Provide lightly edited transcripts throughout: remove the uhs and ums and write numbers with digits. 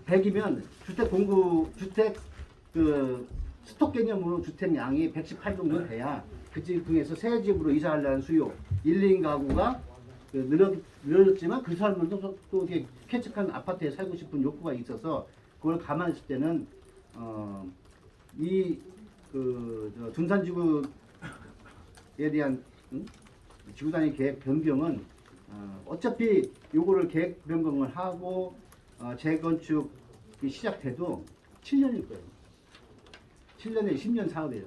100이면 주택 그 스톡 개념으로 주택량이 118 정도 돼야 그 집 중에서 새 집으로 이사하려는 수요 1, 2인 가구가 늘어졌지만 그 사람들도 또 이렇게 쾌적한 아파트에 살고 싶은 욕구가 있어서 그걸 감안했을 때는 둔산지구에 대한 지구 단위 계획 변경은 어차피 요거를 계획 변경을 하고 재건축이 시작돼도 7년일 거예요. 7년에 10년 사업이에요.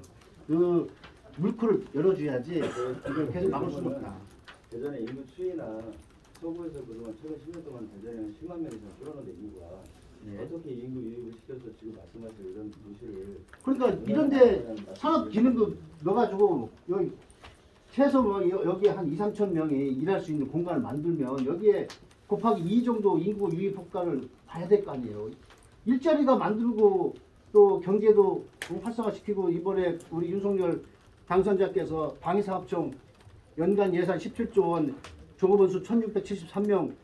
그 물꼬를 열어줘야지 이걸 계속 막을 수는 없다. 대전의 인구 추이나 서구에서 그동안 최근 10년 동안 대전에는 10만 명 이상 줄어는데 인구가 네. 어떻게 인구 유입을 시켜서 지금 말씀하신 이런 도시를 그러니까 이런데 산업 기능도 넣어가지고 여기 최소 뭐 여기에 한 2, 3천 명이 일할 수 있는 공간을 만들면 여기에 곱하기 2 정도 인구 유입 효과를 봐야 될 거 아니에요. 일자리가 만들고 또 경제도 활성화시키고 이번에 우리 윤석열 당선자께서 방위사업청 연간 예산 17조 원 종업원수 1673명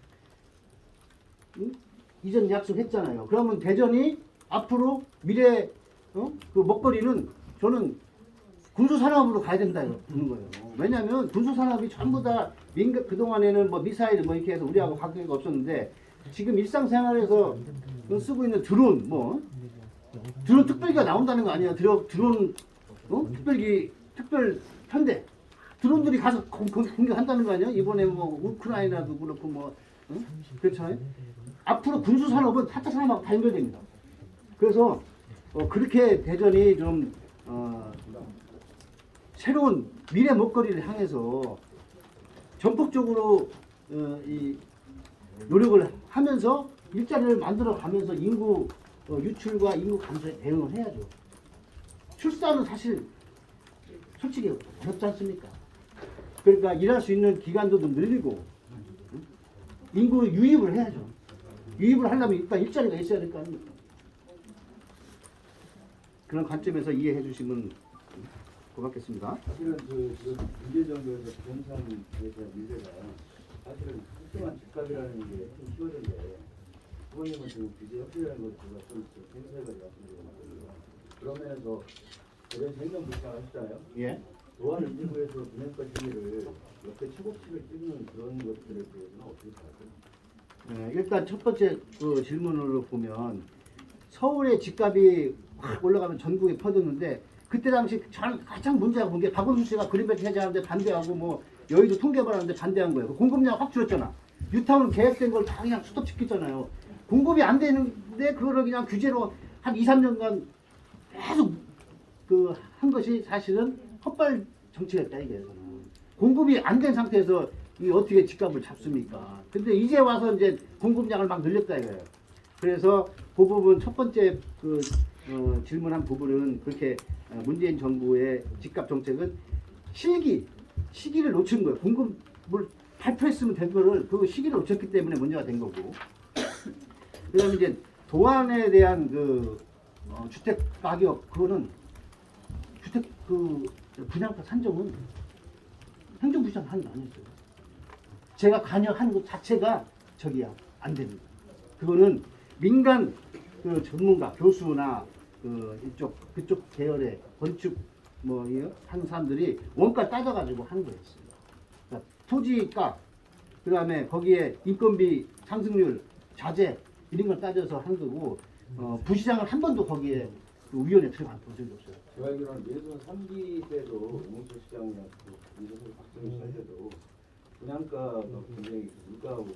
이전 약속했잖아요. 그러면 대전이 앞으로 미래 그 먹거리는 저는 군수산업으로 가야 된다는 거예요. 왜냐하면 군수산업이 전부 다 그동안에는 뭐 미사일 뭐 이렇게 해서 우리하고 관계가 없었는데 지금 일상생활에서 쓰고 있는 드론 드론 특별기가 나온다는 거 아니에요. 드론 특별 편대 드론들이 가서 공격한다는 거 아니에요. 이번에 뭐 우크라이나도 그렇고 뭐 그렇잖아요. 앞으로 군수산업은 4차 산업하고 다 연결됩니다. 그래서 그렇게 대전이 좀 새로운 미래 먹거리를 향해서 전폭적으로 이 노력을 하면서 일자리를 만들어 가면서 인구 유출과 인구 감소에 대응을 해야죠. 출산은 사실 솔직히 어렵지 않습니까? 그러니까 일할 수 있는 기간도 좀 늘리고 인구 유입을 해야죠. 유입을 하려면 일단 일자리가 있어야 될 거 아닙니까? 그런 관점에서 이해해 주시면 고맙겠습니다. 사실은 지금 문제정부에서 부동산에 대한 문제가 사실은 특정한 집값이라는 게 좀 키워드인데 부모님은 지금 규제 협의라는 걸 제가 좀 생소해가지고 말씀드리거든요. 그런 면에서 대전 행정부시장 하시잖아요. 예. 도안 일부에서 분양가 심의를 옆에 최고치를 찍는 그런 것들에 대해서는 어떻게 생각하세요? 일단 첫 번째 그 질문으로 보면 서울의 집값이 확 올라가면 전국에 퍼졌는데 그때 당시 가장 문제가 본 게 박원순 씨가 그린벨트 해제하는데 반대하고 뭐 여의도 통계발하는데 반대한 거예요. 공급량 확 줄었잖아. 뉴타운 계획된 걸 다 그냥 스톱시켰잖아요. 공급이 안 되는데 그거를 그냥 규제로 한 2, 3년간 계속 한 것이 사실은 헛발 정치였다 이게요. 공급이 안 된 상태에서 이 어떻게 집값을 잡습니까? 근데 이제 와서 이제 공급량을 막 늘렸다 이거예요. 그래서 그 부분 첫 번째 질문한 부분은 그렇게 문재인 정부의 집값 정책은 시기를 놓친 거예요. 공급을 발표했으면 된 거를 그 시기를 놓쳤기 때문에 문제가 된 거고. 그다음에 이제 도안에 대한 주택 가격 그거는 주택 분양가 산정은 행정부시장 하는 거 아니었어요. 제가 관여하는 것 자체가 안 됩니다. 그거는 민간 전문가 교수나 그쪽 계열의 건축 하는 사람들이 원가 따져가지고 하는 거였습니다. 그러니까 토지가 그다음에 거기에 인건비 상승률 자재 이런 걸 따져서 한 거고 부시장을 한 번도 거기에 위원회 들어간 적이 없어요. 제가 알기로는 예전 3기 때도 이몽철 시장이나 이재석 박정희 시장 때도 분양가가 굉장히 물가하고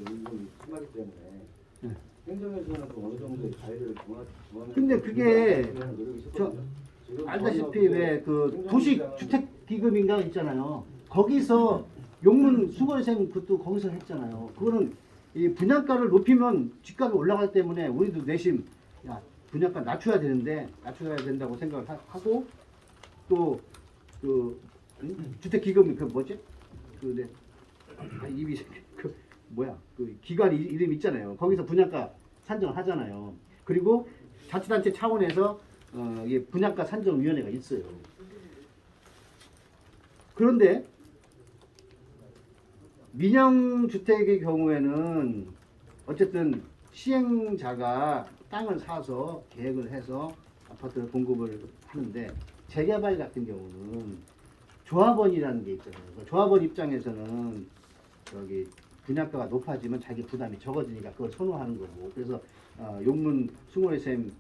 임금이 심하기 때문에 행정에서는 어느 정도의 가이드를 정하는. 근데 그게 알다시피 왜 도시 주택 기금인가 있잖아요. 거기서 용문 수거생 그것도 거기서 했잖아요. 그거는 이 분양가를 높이면 집값이 올라가기 때문에 우리도 내심 분양가 낮춰야 된다고 생각을 하고 또 주택 기금이 기관 이름 있잖아요. 거기서 분양가 산정을 하잖아요. 그리고 자치단체 차원에서 이게 분양가 산정위원회가 있어요. 그런데 민영주택의 경우에는 어쨌든 시행자가 땅을 사서 계획을 해서 아파트를 공급을 하는데 재개발 같은 경우는 조합원이라는 게 있잖아요. 그 조합원 입장에서는 여기 분양가가 높아지면 자기 부담이 적어지니까 그걸 선호하는 거고. 그래서 용문 숭어리샘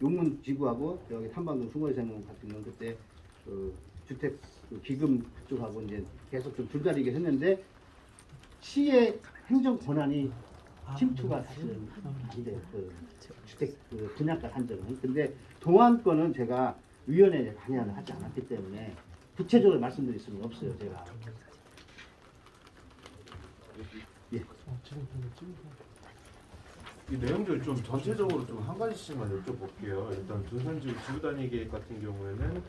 용문 지구하고 여기 탐방동 숭어리샘 같은 경우는 그때 그 주택 그 기금 그쪽하고 이제 계속 좀 줄다리게 했는데 시의 행정 권한이 침투가 사실은 안 돼요. 그 주택 그 분양가 산정은. 근데 동안권은 제가 위원회에 관여를 하지 않았기 때문에 구체적으로 말씀드릴 수는 없어요. 제가. 예. 이 내용들 좀 전체적으로 좀 한 가지씩만 여쭤볼게요. 일단 분산지구 지구단위 계획 같은 경우에는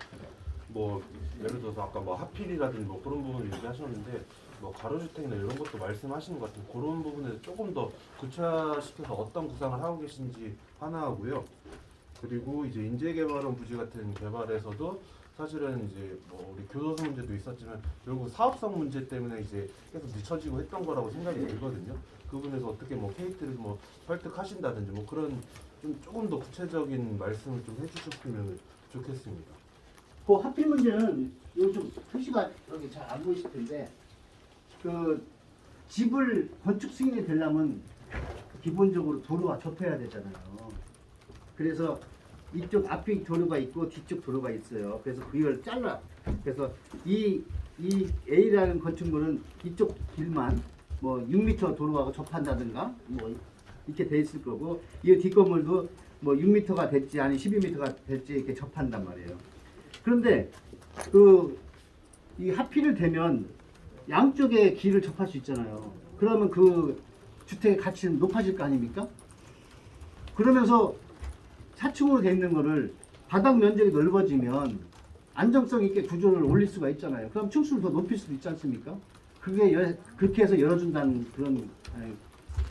뭐 예를 들어서 아까 뭐 하필이라든지 뭐 그런 부분을 얘기하셨는데 뭐 가로주택이나 이런 것도 말씀하시는 것 같은 그런 부분에서 조금 더 구체화시켜서 어떤 구상을 하고 계신지 하나 하고요. 그리고 이제 인재개발원 부지 같은 개발에서도 사실은 이제 뭐 우리 교도소 문제도 있었지만 결국 사업성 문제 때문에 이제 계속 늦춰지고 했던 거라고 생각이 들거든요. 그 부분에서 어떻게 뭐 KT를 뭐 설득하신다든지 뭐 그런 좀 조금 더 구체적인 말씀을 좀 해주셨으면 좋겠습니다. 그 하필 문제는 요즘 표시가 여기 잘 안 보이실 텐데 그 집을 건축 승인이 되려면 기본적으로 도로와 접해야 되잖아요. 그래서 이쪽 앞에 도로가 있고 뒤쪽 도로가 있어요. 그래서 그걸 잘라. 그래서 이 A라는 건축물은 이쪽 길만 뭐 6m 도로하고 접한다든가 뭐 이렇게 돼 있을 거고 이 뒷건물도 뭐 6m가 될지 아니 12m가 될지 이렇게 접한단 말이에요. 그런데 이 하필을 되면 양쪽에 길을 접할 수 있잖아요. 그러면 그 주택의 가치는 높아질 거 아닙니까? 그러면서 4층으로 돼 있는 거를 바닥 면적이 넓어지면 안정성 있게 구조를 올릴 수가 있잖아요. 그럼 층수를 더 높일 수도 있지 않습니까? 그게 그렇게 해서 열어준다는 그런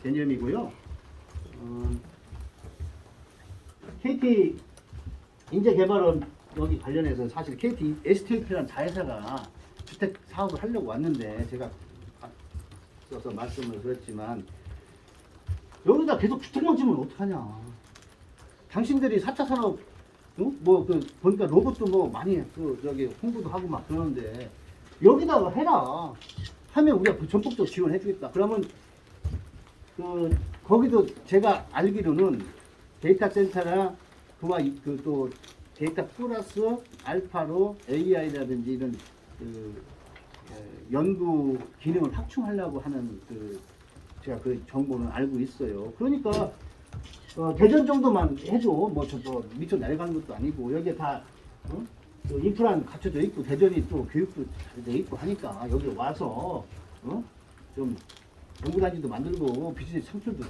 개념이고요. KT 인재개발원 여기 관련해서 사실 KT 에스테이트라는 자회사가 주택 사업을 하려고 왔는데 제가 앞서서 말씀을 드렸지만 여기다 계속 주택만 지으면 어떡하냐. 당신들이 4차 산업 뭐그 보니까 로봇도 뭐 많이 그 저기 홍보도 하고 막 그러는데 여기다가 해라 하면 우리가 그 전폭적으로 지원해 주겠다. 그러면 그 거기도 제가 알기로는 데이터 센터나 그와 그 또 데이터 플러스 알파로 AI라든지 이런 그 연구 기능을 확충하려고 하는 그 제가 그 정보는 알고 있어요. 그러니까 대전 정도만 해줘. 뭐 저거 밑으로 내려가는 것도 아니고 여기에 다 또 인프라는 갖춰져 있고 대전이 또 교육도 잘 돼 있고 하니까 여기 와서 좀 연구단지도 만들고 비즈니스 창출도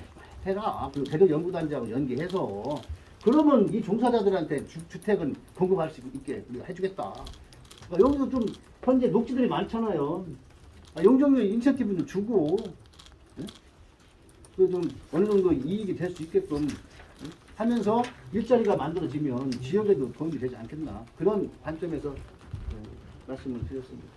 해라. 그리고 대전 연구단지하고 연계해서 그러면 이 종사자들한테 주택은 공급할 수 있게 우리가 해주겠다. 그러니까 여기서 좀 현재 녹지들이 많잖아요. 용적률 인센티브는 주고 좀 어느 정도 이익이 될 수 있게끔 하면서 일자리가 만들어지면 지역에도 도움이 되지 않겠나 그런 관점에서 말씀을 드렸습니다.